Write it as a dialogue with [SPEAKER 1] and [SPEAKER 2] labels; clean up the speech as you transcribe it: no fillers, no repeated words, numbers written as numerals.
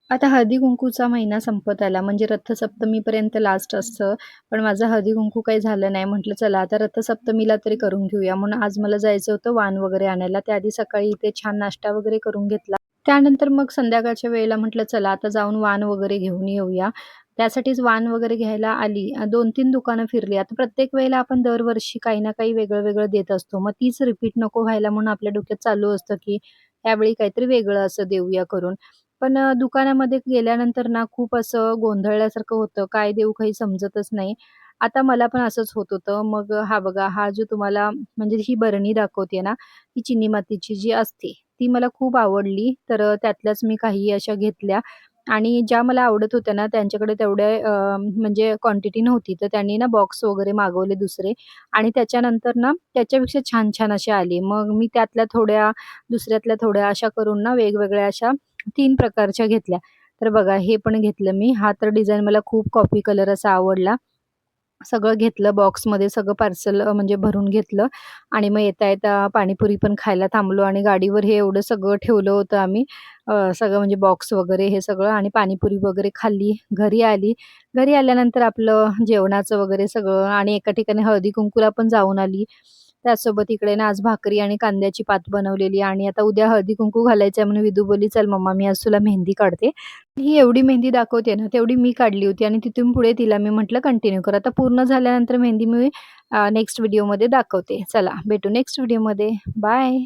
[SPEAKER 1] आता हळदी-कुंकूचा महिना संपत आला, म्हणजे रथसप्तमीपर्यंत लास्ट असतं. पण माझं हळदी-कुंकू काही झालं नाही. म्हटलं चला आता रथसप्तमीला तरी करून घेऊया. म्हणून आज मला जायचं होतं वाण वगैरे आणायला. त्याआधी सकाळी इथे छान नाश्ता वगैरे करून घेतला. त्यानंतर मग संध्याकाळच्या वेळेला म्हटलं चला आता जाऊन वाण वगैरे घेऊन येऊया. त्यासाठीच वाण वगैरे घ्यायला आली. 2-3 दुकानं फिरली. आता प्रत्येक वेळेला आपण दरवर्षी काही ना काही वेगळं-वेगळं देत असतो. मग तीच रिपीट नको व्हायला म्हणून आपल्या डोक्यात चालू असतं, की यावेळी काहीतरी वेगळं असं देऊया करून. पण दुकानामध्ये गेल्यानंतर ना खूप असं गोंधळल्यासारखं होतं. काय देऊ काही समजतच नाही. आता मला पण असंच होत होतं. मग हा बघा, हा जो तुम्हाला म्हणजे ही बरणी दाखवते ना, ही चिनी मातीची जी असते, ती मला खूप आवडली. तर त्यातल्याच मी काही अशा घेतल्या आणि ज्या मला आवडत होत्या ना, त्यांच्याकडे तेवढ्या म्हणजे क्वांटिटी नव्हती. तर त्यांनी ना बॉक्स वगैरे मागवले दुसरे आणि त्याच्यानंतर ना त्याच्यापेक्षा छान-छान असे आले. मग मी त्यातल्या थोड्या, दुसऱ्यातल्या थोड्या अशा करून ना वेगवेगळ्या अशा 3 प्रकारच्या घेतल्या. तर बघा हे पण घेतलं मी. हा तर डिझाइन मला खूप कॉफी कलर असा आवडला. सगळं घेतलं बॉक्समध्ये सगळं पार्सल म्हणजे भरून घेतलं आणि मग येता-येता पाणीपुरी पण खायला थांबलो आणि गाडीवर हे एवढं सगळं ठेवलं होतं आम्ही. सगळं म्हणजे बॉक्स वगैरे हे सगळं आणि पाणीपुरी वगैरे खाल्ली. घरी आली. घरी आल्यानंतर आपलं जेवणाचं वगैरे सगळं आणि एका ठिकाणी हळदी-कुंकूला पण जाऊन आली. त्याचसोबत इकडे ना आज भाकरी आणि कांद्याची पात बनवलेली आणि आता उद्या हळदी-कुंकू घालायचं आहे म्हणून विदू बोलली, "चल मम्मा मी आज तुला मेहंदी काढते." ही एवढी मेहंदी दाखवते ना, तेवढी मी काढली होती आणि तिथून पुढे तिला मी म्हटलं कंटिन्यू कर. आता पूर्ण झाल्यानंतर मेहंदी मी नेक्स्ट व्हिडिओमध्ये दाखवते. चला भेटू नेक्स्ट व्हिडिओमध्ये. बाय.